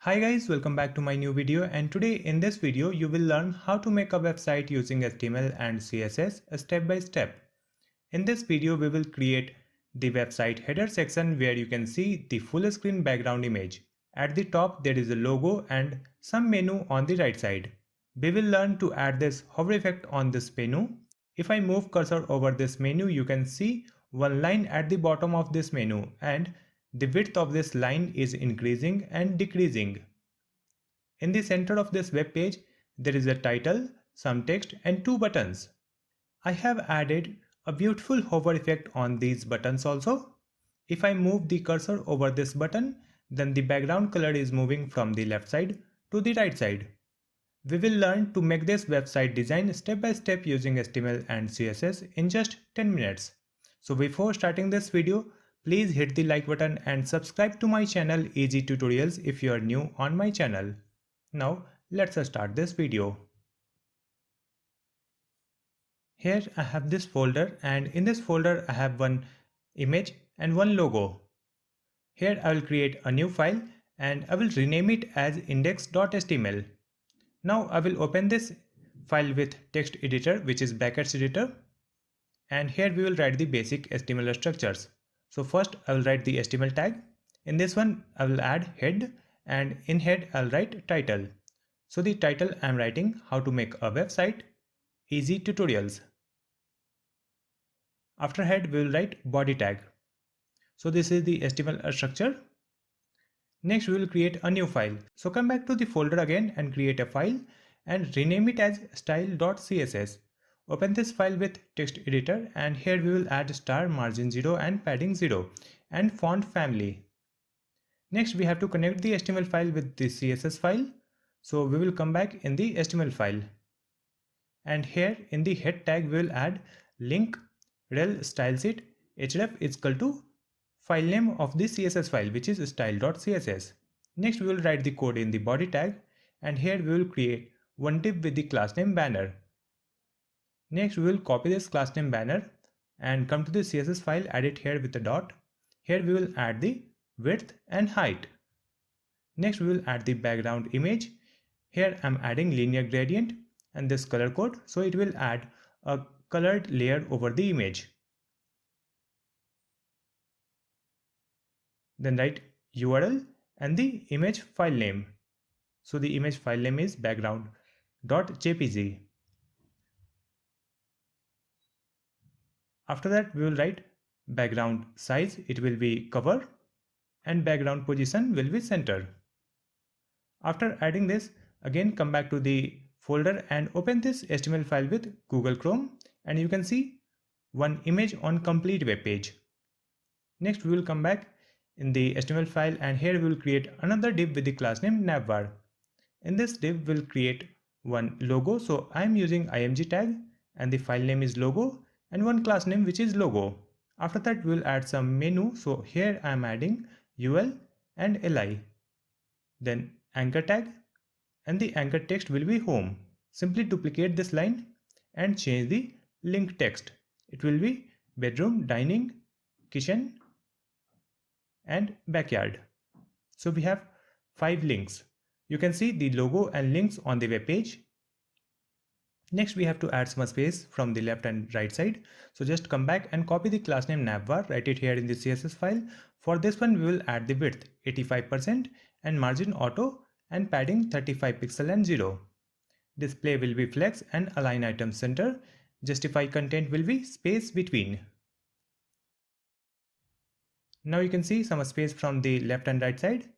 Hi guys, welcome back to my new video, and today in this video you will learn how to make a website using HTML and CSS step by step. In this video we will create the website header section where you can see the full screen background image. At the top there is a logo and some menu on the right side. We will learn to add this hover effect on this menu. If I move cursor over this menu, you can see one line at the bottom of this menu, and the width of this line is increasing and decreasing. In the center of this web page, there is a title, some text and two buttons. I have added a beautiful hover effect on these buttons also. If I move the cursor over this button, then the background color is moving from the left side to the right side. We will learn to make this website design step by step using HTML and CSS in just 10 minutes. So before starting this video, please hit the like button and subscribe to my channel Easy Tutorials if you are new on my channel. Now let's start this video. Here I have this folder, and in this folder I have one image and one logo. Here I will create a new file and I will rename it as index.html. Now I will open this file with text editor, which is brackets editor, and here we will write the basic HTML structures. So first I will write the HTML tag. In this one I will add head, and in head I'll write title. So the title I am writing how to make a website, easy tutorials. After head we will write body tag. So this is the HTML structure. Next we will create a new file. So come back to the folder again and create a file and rename it as style.css. Open this file with text editor, and here we will add star, margin 0 and padding 0 and font family. Next we have to connect the HTML file with the CSS file. So we will come back in the HTML file, and here in the head tag we will add link rel stylesheet href is equal to file name of the CSS file, which is style.css. Next we will write the code in the body tag, and here we will create one div with the class name banner. Next we will copy this class name banner and come to the CSS file, add it here with a dot. Here we will add the width and height. Next we will add the background image. Here I am adding linear gradient and this color code, so it will add a colored layer over the image. Then write URL and the image file name. So the image file name is background.jpg. After that we will write background size, it will be cover, and background position will be center. After adding this, again come back to the folder and open this HTML file with Google Chrome, and you can see one image on complete web page. Next we will come back in the HTML file, and here we will create another div with the class name navbar. In this div we will create one logo, so I am using img tag and the file name is logo, and one class name which is logo. After that we will add some menu, so here I am adding ul and li. Then anchor tag, and the anchor text will be home. Simply duplicate this line and change the link text. It will be bedroom, dining, kitchen and backyard. So we have 5 links. You can see the logo and links on the web page. Next we have to add some space from the left and right side. So just come back and copy the class name navbar, write it here in the CSS file. For this one we will add the width 85% and margin auto and padding 35 pixel and 0. Display will be flex and align item center. Justify content will be space between. Now you can see some space from the left and right side,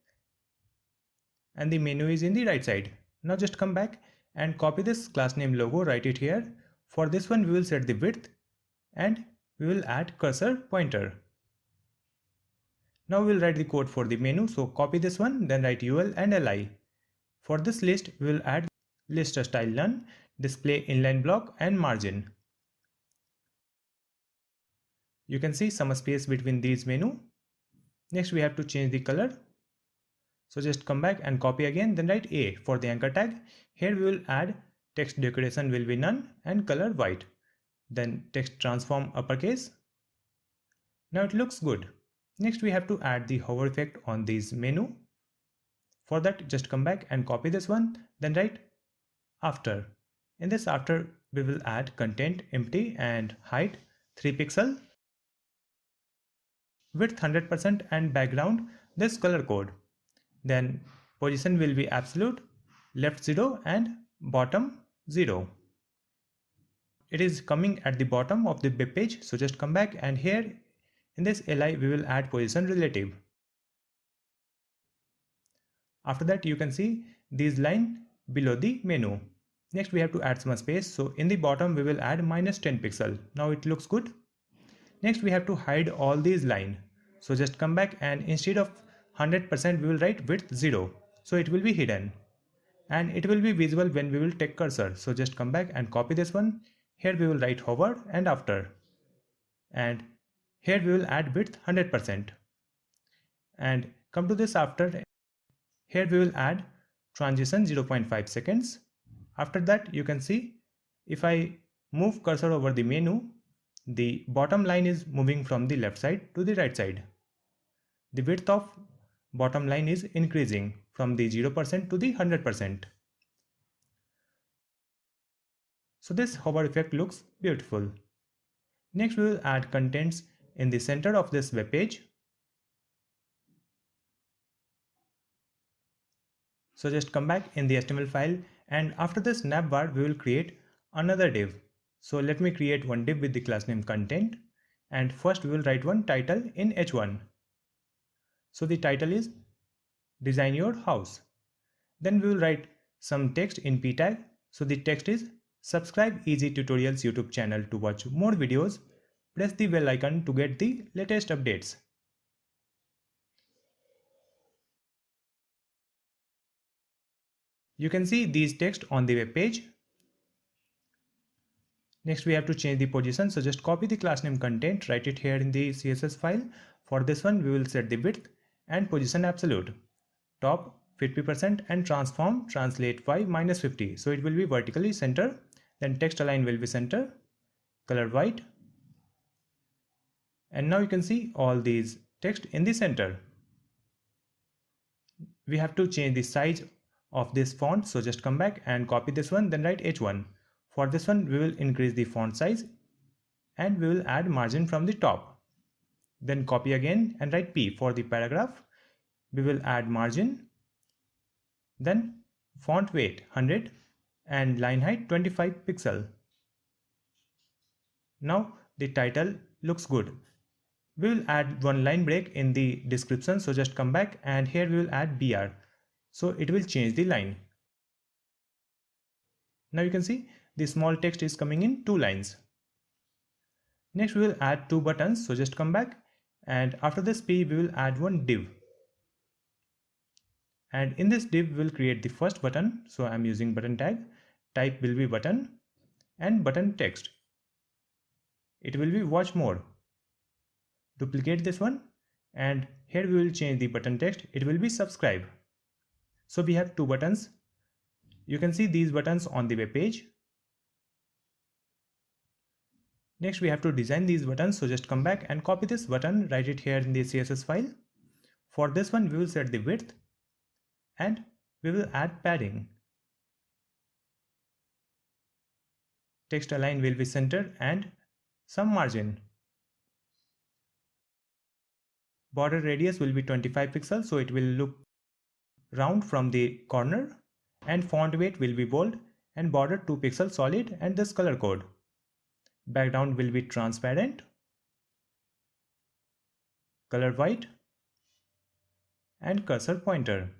and the menu is in the right side. Now just come back and copy this class name logo, write it here. For this one we will set the width and we will add cursor pointer. Now we will write the code for the menu, so copy this one, then write ul and li. For this list we will add list style none, display inline block and margin. You can see some space between these menu. Next we have to change the color. So just come back and copy again, then write A for the anchor tag. Here we will add text decoration will be none and color white. Then text transform uppercase. Now it looks good. Next we have to add the hover effect on this menu. For that, just come back and copy this one, then write after. In this after, we will add content empty and height 3 pixel, width 100% and background this color code. Then position will be absolute, left 0 and bottom 0. It is coming at the bottom of the web page, so just come back and here in this li we will add position relative. After that, you can see these line below the menu. Next we have to add some space, so in the bottom we will add -10 pixel. Now it looks good. Next we have to hide all these line, so just come back and instead of 100% we will write width 0, so it will be hidden and it will be visible when we will take cursor. So just come back and copy this one. Here we will write hover and after, and here we will add width 100% and come to this after. Here we will add transition 0.5 seconds. After that, you can see if I move cursor over the menu, the bottom line is moving from the left side to the right side. The width of bottom line is increasing from the 0% to the 100%. So this hover effect looks beautiful. Next we will add contents in the center of this web page. So just come back in the HTML file and after this navbar we will create another div. So let me create one div with the class name content, and first we will write one title in h1. So the title is design your house. Then we will write some text in p tag. So the text is subscribe Easy Tutorials YouTube channel to watch more videos. Press the bell icon to get the latest updates. You can see these text on the web page. Next we have to change the position, so just copy the class name content, write it here in the CSS file. For this one we will set the width and position absolute, top 50% and transform translate y -50, so it will be vertically center. Then text align will be center, color white, and now you can see all these text in the center. We have to change the size of this font, so just come back and copy this one, then write h1. For this one we will increase the font size and we will add margin from the top. Then copy again and write p. For the paragraph we will add margin, then font weight 100 and line height 25 pixel. Now the title looks good. We will add one line break in the description, so just come back and here we will add br, so it will change the line. Now you can see the small text is coming in 2 lines. Next we will add 2 buttons, so just come back and after this p we will add one div, and in this div we will create the first button. So I am using button tag, type will be button and button text, it will be watch more. Duplicate this one and here we will change the button text, it will be subscribe. So we have 2 buttons. You can see these buttons on the web page. Next we have to design these buttons, so just come back and copy this button, write it here in the CSS file. For this one we will set the width and we will add padding. Text align will be center and some margin. Border radius will be 25 pixels, so it will look round from the corner, and font weight will be bold and border 2 pixels solid and this color code. Background will be transparent, color white and cursor pointer.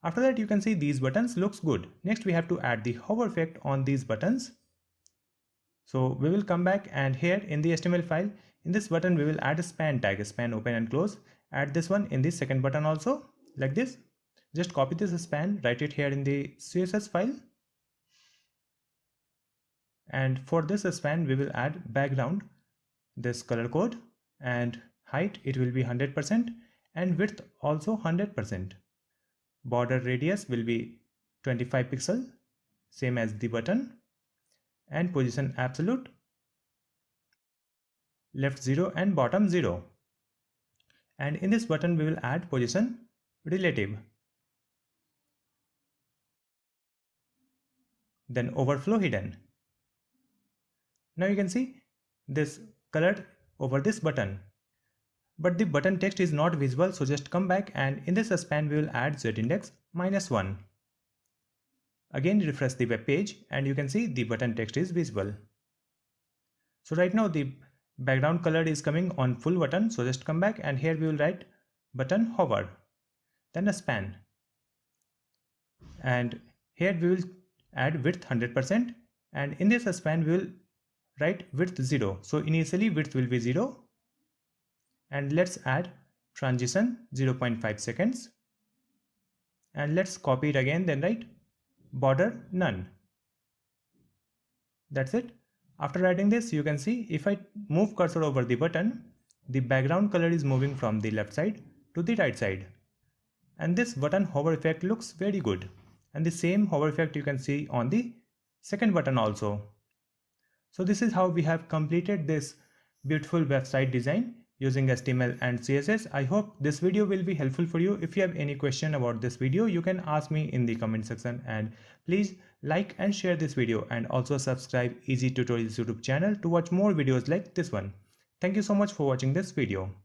After that you can see these buttons looks good. Next we have to add the hover effect on these buttons. So we will come back and here in the HTML file, in this button we will add a span tag, span open and close. Add this one in the second button also, like this. Just copy this span, write it here in the CSS file. And for this span we will add background, this color code, and height it will be 100% and width also 100%. Border radius will be 25 pixel, same as the button, and position absolute, left 0 and bottom 0. And in this button we will add position relative. Then overflow hidden. Now you can see this colored over this button. But the button text is not visible, so just come back and in this span we will add z-index -1. Again refresh the web page and you can see the button text is visible. So right now the background color is coming on full button, so just come back and here we will write button hover, then a span, and here we will add width 100%, and in this span we will write width 0. So initially width will be 0, and let's add transition 0.5 seconds, and let's copy it again, then write border none. That's it. After adding this, you can see if I move cursor over the button, the background color is moving from the left side to the right side. And this button hover effect looks very good. And the same hover effect you can see on the second button also. So this is how we have completed this beautiful website design using HTML and CSS. I hope this video will be helpful for you. If you have any question about this video, you can ask me in the comment section, and please like and share this video, and also subscribe Easy Tutorials YouTube channel to watch more videos like this one. Thank you so much for watching this video.